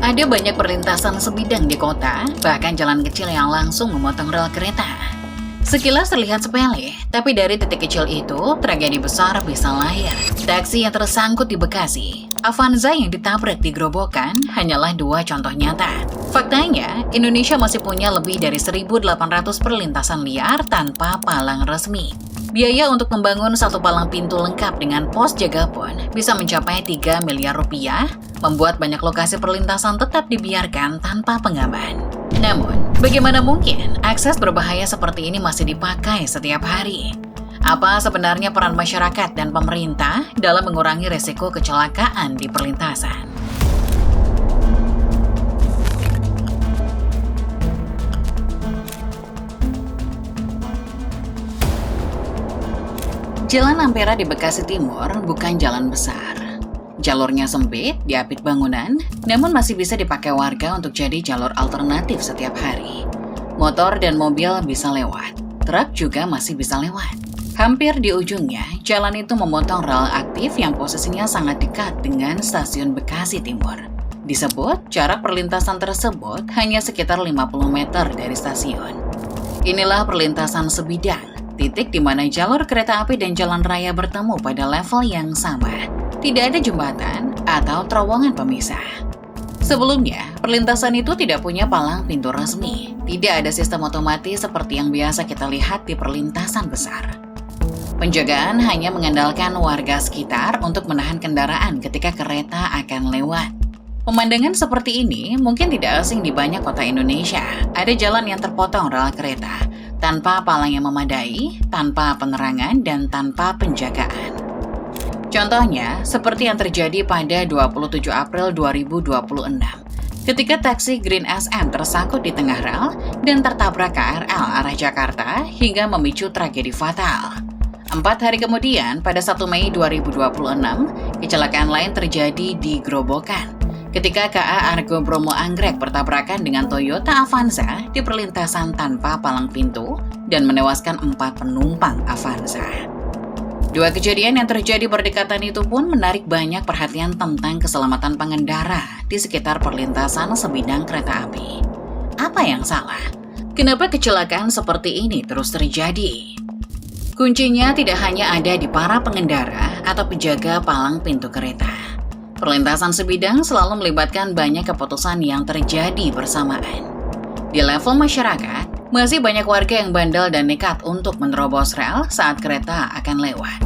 Ada banyak perlintasan sebidang di kota, bahkan jalan kecil yang langsung memotong rel kereta. Sekilas terlihat sepele, tapi dari titik kecil itu, tragedi besar bisa lahir. Taksi yang tersangkut di Bekasi, Avanza yang ditabrak di Grobogan hanyalah dua contoh nyata. Faktanya, Indonesia masih punya lebih dari 1.800 perlintasan liar tanpa palang resmi. Biaya untuk membangun satu palang pintu lengkap dengan pos jaga pun bisa mencapai 3 miliar rupiah, membuat banyak lokasi perlintasan tetap dibiarkan tanpa pengaman. Namun, bagaimana mungkin akses berbahaya seperti ini masih dipakai setiap hari? Apa sebenarnya peran masyarakat dan pemerintah dalam mengurangi resiko kecelakaan di perlintasan? Jalan Ampera di Bekasi Timur bukan jalan besar. Jalurnya sempit, diapit bangunan, namun masih bisa dipakai warga untuk jadi jalur alternatif setiap hari. Motor dan mobil bisa lewat, truk juga masih bisa lewat. Hampir di ujungnya, jalan itu memotong rel aktif yang posisinya sangat dekat dengan stasiun Bekasi Timur. Disebut, jarak perlintasan tersebut hanya sekitar 50 meter dari stasiun. Inilah perlintasan sebidang, titik di mana jalur kereta api dan jalan raya bertemu pada level yang sama. Tidak ada jembatan atau terowongan pemisah. Sebelumnya, perlintasan itu tidak punya palang pintu resmi. Tidak ada sistem otomatis seperti yang biasa kita lihat di perlintasan besar. Penjagaan hanya mengandalkan warga sekitar untuk menahan kendaraan ketika kereta akan lewat. Pemandangan seperti ini mungkin tidak asing di banyak kota Indonesia. Ada jalan yang terpotong rel kereta, tanpa palang yang memadai, tanpa penerangan, dan tanpa penjagaan. Contohnya, seperti yang terjadi pada 27 April 2026, ketika taksi Green SM tersangkut di tengah rel dan tertabrak KRL arah Jakarta hingga memicu tragedi fatal. 4 hari kemudian, pada 1 Mei 2026, kecelakaan lain terjadi di Grobogan, ketika KA Argo Bromo Anggrek bertabrakan dengan Toyota Avanza di perlintasan tanpa palang pintu dan menewaskan 4 penumpang Avanza. Dua kejadian yang terjadi berdekatan itu pun menarik banyak perhatian tentang keselamatan pengendara di sekitar perlintasan sebidang kereta api. Apa yang salah? Kenapa kecelakaan seperti ini terus terjadi? Kuncinya tidak hanya ada di para pengendara atau penjaga palang pintu kereta. Perlintasan sebidang selalu melibatkan banyak keputusan yang terjadi bersamaan. Di level masyarakat, masih banyak warga yang bandel dan nekat untuk menerobos rel saat kereta akan lewat.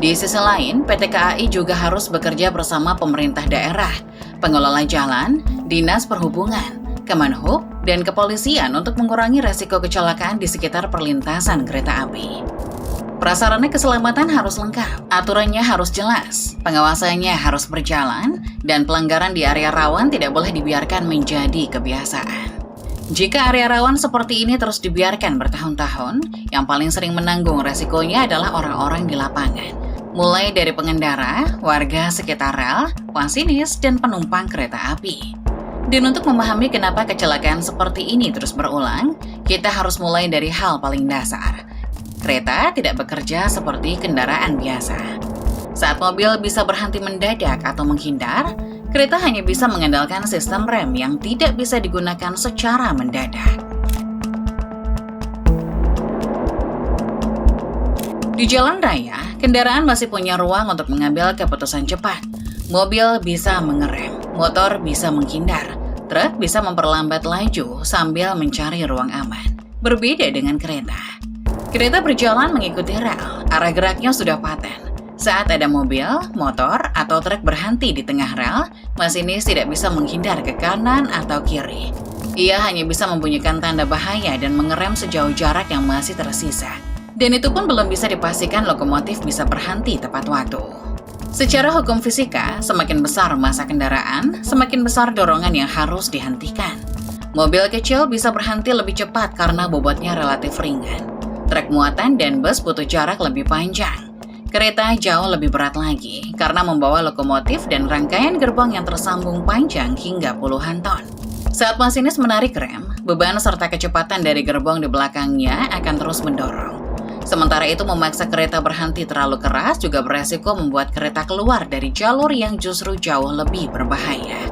Di sisi lain, PT KAI juga harus bekerja bersama pemerintah daerah, pengelola jalan, dinas perhubungan, Kemenhub, dan kepolisian untuk mengurangi resiko kecelakaan di sekitar perlintasan kereta api. Prasarana keselamatan harus lengkap, aturannya harus jelas, pengawasannya harus berjalan, dan pelanggaran di area rawan tidak boleh dibiarkan menjadi kebiasaan. Jika area rawan seperti ini terus dibiarkan bertahun-tahun, yang paling sering menanggung resikonya adalah orang-orang di lapangan. Mulai dari pengendara, warga sekitar rel, masinis, dan penumpang kereta api. Dan untuk memahami kenapa kecelakaan seperti ini terus berulang, kita harus mulai dari hal paling dasar. Kereta tidak bekerja seperti kendaraan biasa. Saat mobil bisa berhenti mendadak atau menghindar, kereta hanya bisa mengandalkan sistem rem yang tidak bisa digunakan secara mendadak. Di jalan raya, kendaraan masih punya ruang untuk mengambil keputusan cepat. Mobil bisa mengerem, motor bisa menghindar, truk bisa memperlambat laju sambil mencari ruang aman. Berbeda dengan kereta. Kereta berjalan mengikuti rel, arah geraknya sudah paten. Saat ada mobil, motor, atau truk berhenti di tengah rel, masinis tidak bisa menghindar ke kanan atau kiri. Ia hanya bisa membunyikan tanda bahaya dan mengerem sejauh jarak yang masih tersisa. Dan itu pun belum bisa dipastikan lokomotif bisa berhenti tepat waktu. Secara hukum fisika, semakin besar massa kendaraan, semakin besar dorongan yang harus dihentikan. Mobil kecil bisa berhenti lebih cepat karena bobotnya relatif ringan. Truk muatan dan bus butuh jarak lebih panjang. Kereta jauh lebih berat lagi karena membawa lokomotif dan rangkaian gerbong yang tersambung panjang hingga puluhan ton. Saat masinis menarik rem, beban serta kecepatan dari gerbong di belakangnya akan terus mendorong. Sementara itu memaksa kereta berhenti terlalu keras juga beresiko membuat kereta keluar dari jalur yang justru jauh lebih berbahaya.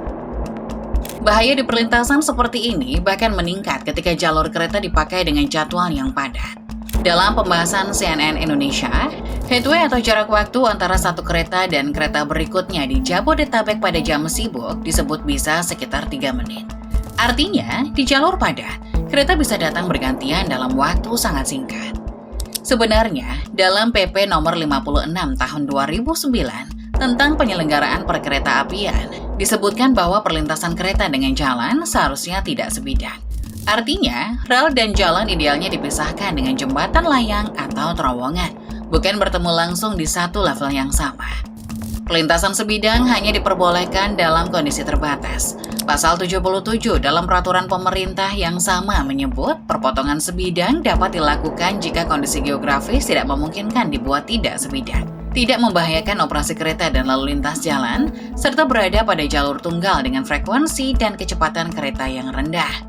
Bahaya di perlintasan seperti ini bahkan meningkat ketika jalur kereta dipakai dengan jadwal yang padat. Dalam pembahasan CNN Indonesia, headway atau jarak waktu antara satu kereta dan kereta berikutnya di Jabodetabek pada jam sibuk disebut bisa sekitar 3 menit. Artinya, di jalur padat, kereta bisa datang bergantian dalam waktu sangat singkat. Sebenarnya, dalam PP nomor 56 tahun 2009 tentang penyelenggaraan perkereta-apian, disebutkan bahwa perlintasan kereta dengan jalan seharusnya tidak sebidang. Artinya, rel dan jalan idealnya dipisahkan dengan jembatan layang atau terowongan, bukan bertemu langsung di satu level yang sama. Perlintasan sebidang hanya diperbolehkan dalam kondisi terbatas. Pasal 77 dalam peraturan pemerintah yang sama menyebut perpotongan sebidang dapat dilakukan jika kondisi geografis tidak memungkinkan dibuat tidak sebidang, tidak membahayakan operasi kereta dan lalu lintas jalan, serta berada pada jalur tunggal dengan frekuensi dan kecepatan kereta yang rendah.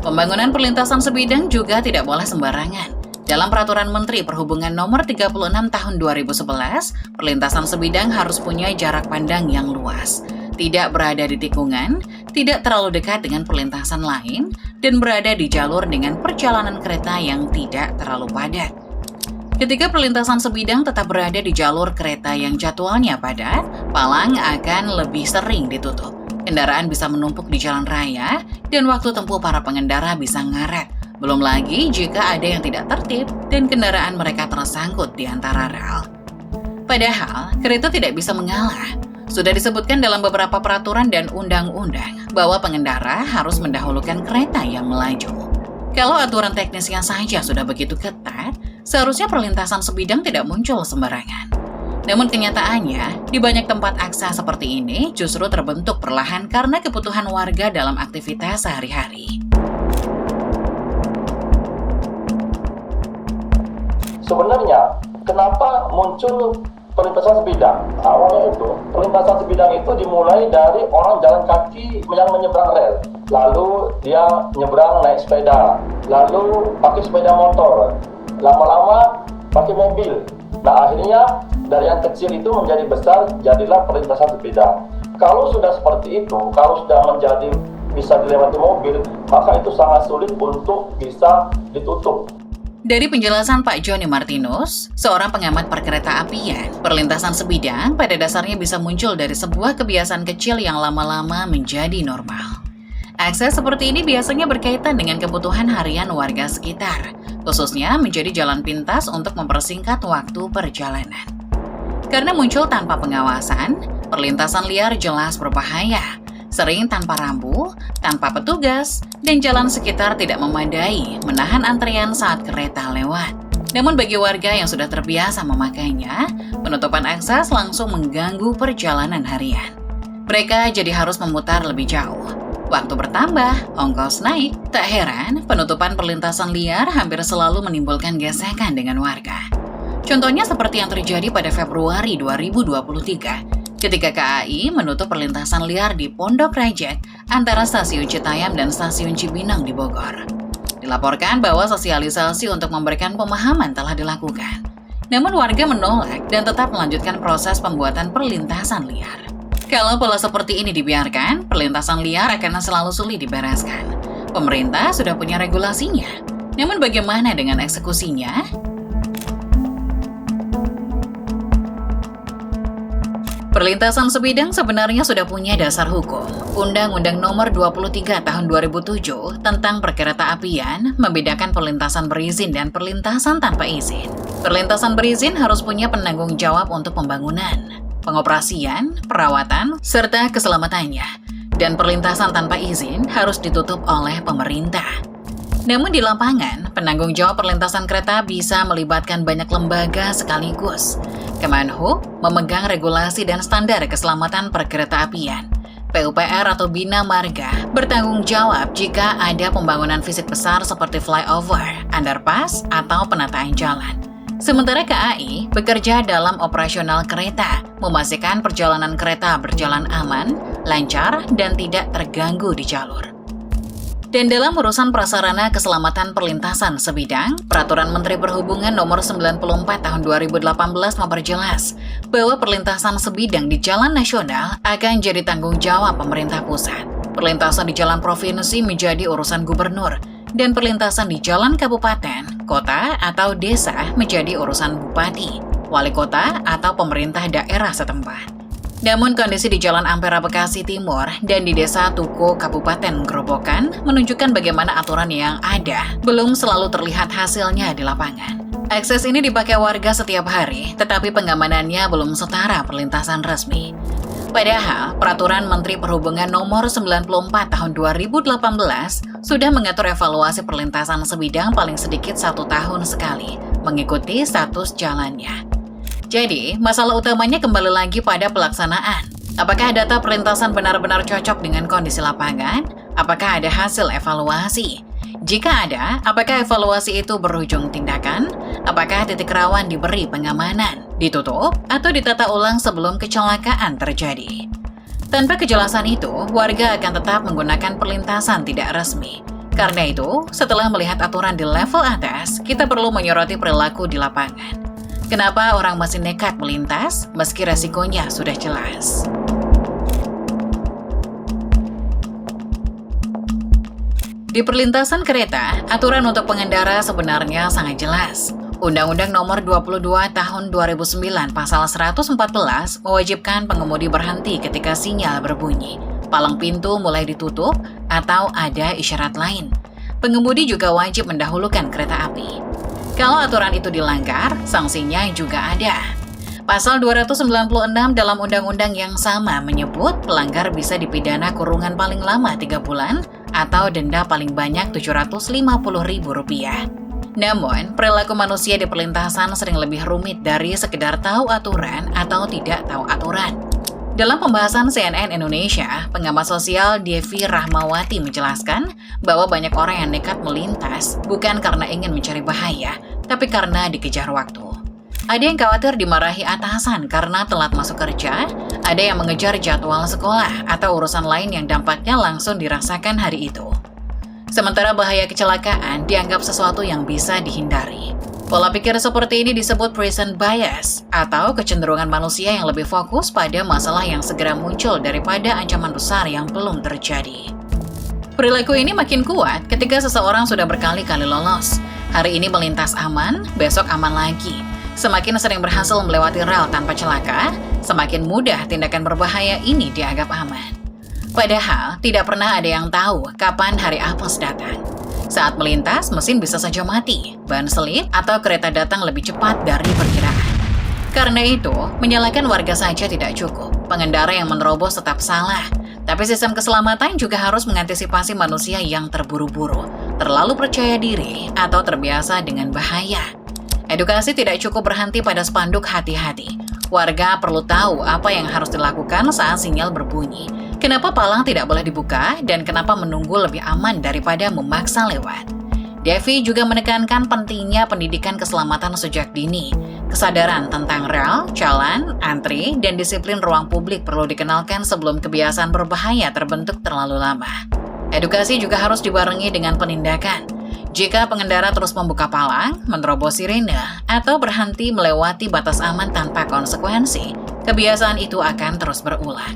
Pembangunan perlintasan sebidang juga tidak boleh sembarangan. Dalam Peraturan Menteri Perhubungan Nomor 36 Tahun 2011, perlintasan sebidang harus punya jarak pandang yang luas, tidak berada di tikungan, tidak terlalu dekat dengan perlintasan lain, dan berada di jalur dengan perjalanan kereta yang tidak terlalu padat. Ketika perlintasan sebidang tetap berada di jalur kereta yang jadwalnya padat, palang akan lebih sering ditutup. Kendaraan bisa menumpuk di jalan raya, dan waktu tempuh para pengendara bisa ngaret. Belum lagi jika ada yang tidak tertib dan kendaraan mereka tersangkut di antara rel. Padahal, kereta tidak bisa mengalah. Sudah disebutkan dalam beberapa peraturan dan undang-undang bahwa pengendara harus mendahulukan kereta yang melaju. Kalau aturan teknisnya saja sudah begitu ketat, seharusnya perlintasan sebidang tidak muncul sembarangan. Namun kenyataannya, di banyak tempat akses seperti ini justru terbentuk perlahan karena kebutuhan warga dalam aktivitas sehari-hari. Sebenarnya, kenapa muncul perlintasan sebidang? Awalnya itu, perlintasan sebidang itu dimulai dari orang jalan kaki yang menyeberang rel. Lalu dia nyebrang naik sepeda, lalu pakai sepeda motor, lama-lama pakai mobil. Nah akhirnya dari yang kecil itu menjadi besar, jadilah perlintasan sebidang. Kalau sudah seperti itu, kalau sudah menjadi bisa dilewati mobil, maka itu sangat sulit untuk bisa ditutup. Dari penjelasan Pak Joni Martinus, seorang pengamat perkereta-apian, perlintasan sebidang pada dasarnya bisa muncul dari sebuah kebiasaan kecil yang lama-lama menjadi normal. Akses seperti ini biasanya berkaitan dengan kebutuhan harian warga sekitar, khususnya menjadi jalan pintas untuk mempersingkat waktu perjalanan. Karena muncul tanpa pengawasan, perlintasan liar jelas berbahaya, sering tanpa rambu, tanpa petugas, dan jalan sekitar tidak memadai menahan antrean saat kereta lewat. Namun bagi warga yang sudah terbiasa memakainya, penutupan akses langsung mengganggu perjalanan harian. Mereka jadi harus memutar lebih jauh. Waktu bertambah, ongkos naik. Tak heran, penutupan perlintasan liar hampir selalu menimbulkan gesekan dengan warga. Contohnya seperti yang terjadi pada Februari 2023, ketika KAI menutup perlintasan liar di Pondok Rajek antara Stasiun Citayam dan Stasiun Cibinong di Bogor. Dilaporkan bahwa sosialisasi untuk memberikan pemahaman telah dilakukan. Namun warga menolak dan tetap melanjutkan proses pembuatan perlintasan liar. Kalau pola seperti ini dibiarkan, perlintasan liar akan selalu sulit dibereskan. Pemerintah sudah punya regulasinya. Namun bagaimana dengan eksekusinya? Perlintasan sebidang sebenarnya sudah punya dasar hukum. Undang-Undang Nomor 23 Tahun 2007 tentang Perkereta-apian membedakan perlintasan berizin dan perlintasan tanpa izin. Perlintasan berizin harus punya penanggung jawab untuk pembangunan, pengoperasian, perawatan, serta keselamatannya. Dan perlintasan tanpa izin harus ditutup oleh pemerintah. Namun di lapangan, penanggung jawab perlintasan kereta bisa melibatkan banyak lembaga sekaligus. Kemenhub memegang regulasi dan standar keselamatan perkereta-apian. PUPR atau Bina Marga bertanggung jawab jika ada pembangunan fisik besar seperti flyover, underpass, atau penataan jalan. Sementara KAI bekerja dalam operasional kereta, memastikan perjalanan kereta berjalan aman, lancar, dan tidak terganggu di jalur. Dan dalam urusan prasarana keselamatan perlintasan sebidang, Peraturan Menteri Perhubungan Nomor 94 Tahun 2018 memperjelas bahwa perlintasan sebidang di jalan nasional akan jadi tanggung jawab pemerintah pusat. Perlintasan di jalan provinsi menjadi urusan gubernur, dan perlintasan di jalan kabupaten, kota, atau desa menjadi urusan bupati, wali kota, atau pemerintah daerah setempat. Namun kondisi di Jalan Ampera Bekasi Timur dan di Desa Tuko Kabupaten Grobogan menunjukkan bagaimana aturan yang ada belum selalu terlihat hasilnya di lapangan. Akses ini dipakai warga setiap hari, tetapi pengamanannya belum setara perlintasan resmi. Padahal, Peraturan Menteri Perhubungan Nomor 94 Tahun 2018 sudah mengatur evaluasi perlintasan sebidang paling sedikit 1 tahun sekali, mengikuti status jalannya. Jadi, masalah utamanya kembali lagi pada pelaksanaan. Apakah data perlintasan benar-benar cocok dengan kondisi lapangan? Apakah ada hasil evaluasi? Jika ada, apakah evaluasi itu berujung tindakan? Apakah titik rawan diberi pengamanan, ditutup, atau ditata ulang sebelum kecelakaan terjadi? Tanpa kejelasan itu, warga akan tetap menggunakan perlintasan tidak resmi. Karena itu, setelah melihat aturan di level atas, kita perlu menyoroti perilaku di lapangan. Kenapa orang masih nekat melintas meski resikonya sudah jelas? Di perlintasan kereta, aturan untuk pengendara sebenarnya sangat jelas. Undang-Undang Nomor 22 Tahun 2009 Pasal 114 mewajibkan pengemudi berhenti ketika sinyal berbunyi, palang pintu mulai ditutup, atau ada isyarat lain. Pengemudi juga wajib mendahulukan kereta api. Kalau aturan itu dilanggar, sanksinya juga ada. Pasal 296 dalam undang-undang yang sama menyebut pelanggar bisa dipidana kurungan paling lama 3 bulan atau denda paling banyak Rp750.000. Namun, perilaku manusia di perlintasan sering lebih rumit dari sekedar tahu aturan atau tidak tahu aturan. Dalam pembahasan CNN Indonesia, pengamat sosial Devi Rahmawati menjelaskan bahwa banyak orang yang nekat melintas bukan karena ingin mencari bahaya, tapi karena dikejar waktu. Ada yang khawatir dimarahi atasan karena telat masuk kerja, ada yang mengejar jadwal sekolah atau urusan lain yang dampaknya langsung dirasakan hari itu. Sementara bahaya kecelakaan dianggap sesuatu yang bisa dihindari. Pola pikir seperti ini disebut present bias, atau kecenderungan manusia yang lebih fokus pada masalah yang segera muncul daripada ancaman besar yang belum terjadi. Perilaku ini makin kuat ketika seseorang sudah berkali-kali lolos. Hari ini melintas aman, besok aman lagi. Semakin sering berhasil melewati rel tanpa celaka, semakin mudah tindakan berbahaya ini dianggap aman. Padahal, tidak pernah ada yang tahu kapan hari apes datang. Saat melintas, mesin bisa saja mati, ban selip, atau kereta datang lebih cepat dari perkiraan. Karena itu, menyalahkan warga saja tidak cukup. Pengendara yang menerobos tetap salah. Tapi sistem keselamatan juga harus mengantisipasi manusia yang terburu-buru, terlalu percaya diri, atau terbiasa dengan bahaya. Edukasi tidak cukup berhenti pada spanduk hati-hati. Warga perlu tahu apa yang harus dilakukan saat sinyal berbunyi. Kenapa palang tidak boleh dibuka dan kenapa menunggu lebih aman daripada memaksa lewat. Devi juga menekankan pentingnya pendidikan keselamatan sejak dini. Kesadaran tentang rel, jalan, antri, dan disiplin ruang publik perlu dikenalkan sebelum kebiasaan berbahaya terbentuk terlalu lama. Edukasi juga harus dibarengi dengan penindakan. Jika pengendara terus membuka palang, menerobos sirene, atau berhenti melewati batas aman tanpa konsekuensi, kebiasaan itu akan terus berulang.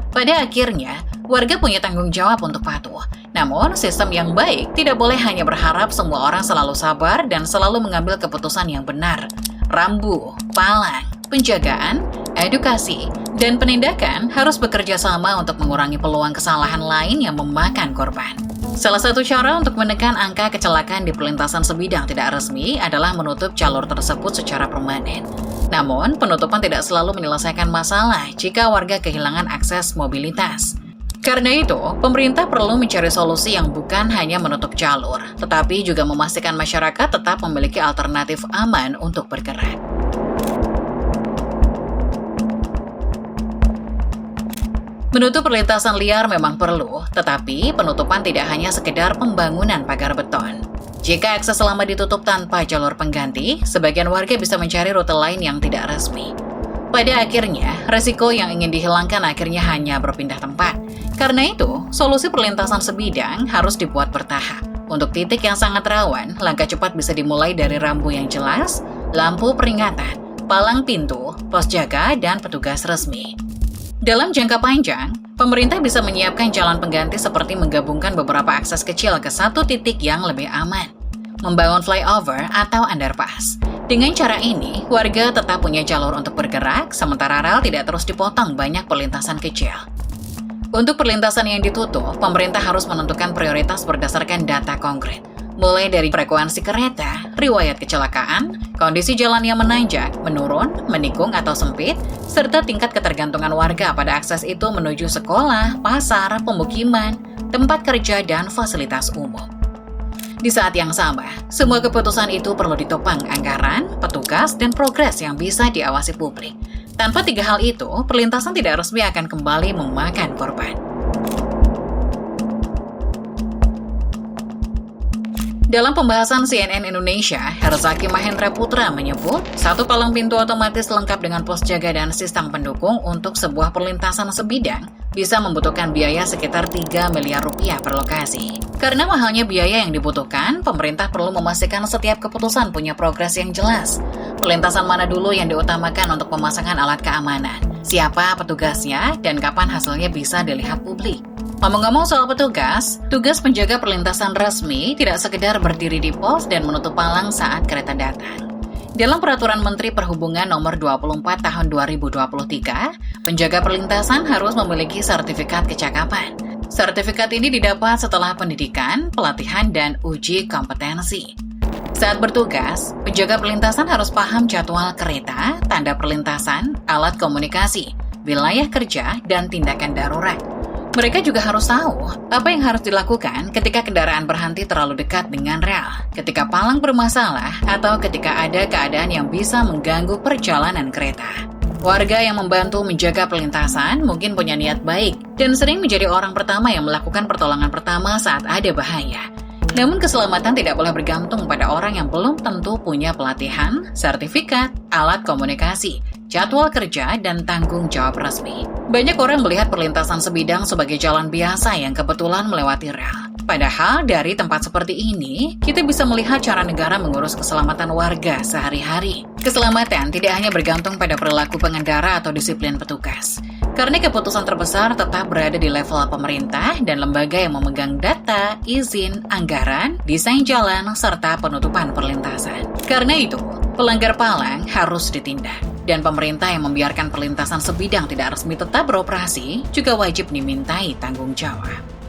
Pada akhirnya, warga punya tanggung jawab untuk patuh. Namun, sistem yang baik tidak boleh hanya berharap semua orang selalu sabar dan selalu mengambil keputusan yang benar. Rambu, palang, penjagaan, edukasi, dan penindakan harus bekerja sama untuk mengurangi peluang kesalahan lain yang memakan korban. Salah satu cara untuk menekan angka kecelakaan di perlintasan sebidang tidak resmi adalah menutup jalur tersebut secara permanen. Namun, penutupan tidak selalu menyelesaikan masalah jika warga kehilangan akses mobilitas. Karena itu, pemerintah perlu mencari solusi yang bukan hanya menutup jalur, tetapi juga memastikan masyarakat tetap memiliki alternatif aman untuk bergerak. Menutup perlintasan liar memang perlu, tetapi penutupan tidak hanya sekedar pembangunan pagar beton. Jika akses lama ditutup tanpa jalur pengganti, sebagian warga bisa mencari rute lain yang tidak resmi. Pada akhirnya, resiko yang ingin dihilangkan akhirnya hanya berpindah tempat. Karena itu, solusi perlintasan sebidang harus dibuat bertahap. Untuk titik yang sangat rawan, langkah cepat bisa dimulai dari rambu yang jelas, lampu peringatan, palang pintu, pos jaga, dan petugas resmi. Dalam jangka panjang, pemerintah bisa menyiapkan jalan pengganti seperti menggabungkan beberapa akses kecil ke satu titik yang lebih aman, membangun flyover atau underpass. Dengan cara ini, warga tetap punya jalur untuk bergerak, sementara rel tidak terus dipotong banyak perlintasan kecil. Untuk perlintasan yang ditutup, pemerintah harus menentukan prioritas berdasarkan data konkret, mulai dari frekuensi kereta, riwayat kecelakaan, kondisi jalan yang menanjak, menurun, menikung atau sempit, serta tingkat ketergantungan warga pada akses itu menuju sekolah, pasar, pemukiman, tempat kerja, dan fasilitas umum. Di saat yang sama, semua keputusan itu perlu ditopang anggaran, petugas, dan progres yang bisa diawasi publik. Tanpa tiga hal itu, perlintasan tidak resmi akan kembali memakan korban. Dalam pembahasan CNN Indonesia, Herzaki Mahendra Putra menyebut, satu palang pintu otomatis lengkap dengan pos jaga dan sistem pendukung untuk sebuah perlintasan sebidang bisa membutuhkan biaya sekitar 3 miliar rupiah per lokasi. Karena mahalnya biaya yang dibutuhkan, pemerintah perlu memastikan setiap keputusan punya progres yang jelas. Perlintasan mana dulu yang diutamakan untuk pemasangan alat keamanan, siapa petugasnya, dan kapan hasilnya bisa dilihat publik. Ngomong-ngomong soal petugas, tugas penjaga perlintasan resmi tidak sekedar berdiri di pos dan menutup palang saat kereta datang. Dalam Peraturan Menteri Perhubungan Nomor 24 Tahun 2023, penjaga perlintasan harus memiliki sertifikat kecakapan. Sertifikat ini didapat setelah pendidikan, pelatihan, dan uji kompetensi. Saat bertugas, penjaga perlintasan harus paham jadwal kereta, tanda perlintasan, alat komunikasi, wilayah kerja, dan tindakan darurat. Mereka juga harus tahu apa yang harus dilakukan ketika kendaraan berhenti terlalu dekat dengan rel, ketika palang bermasalah, atau ketika ada keadaan yang bisa mengganggu perjalanan kereta. Warga yang membantu menjaga perlintasan mungkin punya niat baik dan sering menjadi orang pertama yang melakukan pertolongan pertama saat ada bahaya. Namun keselamatan tidak boleh bergantung pada orang yang belum tentu punya pelatihan, sertifikat, alat komunikasi, jadwal kerja, dan tanggung jawab resmi. Banyak orang melihat perlintasan sebidang sebagai jalan biasa yang kebetulan melewati rel. Padahal dari tempat seperti ini, kita bisa melihat cara negara mengurus keselamatan warga sehari-hari. Keselamatan tidak hanya bergantung pada perilaku pengendara atau disiplin petugas. Karena keputusan terbesar tetap berada di level pemerintah dan lembaga yang memegang data, izin, anggaran, desain jalan, serta penutupan perlintasan. Karena itu, pelanggar palang harus ditindak. Dan pemerintah yang membiarkan perlintasan sebidang tidak resmi tetap beroperasi juga wajib dimintai tanggung jawab.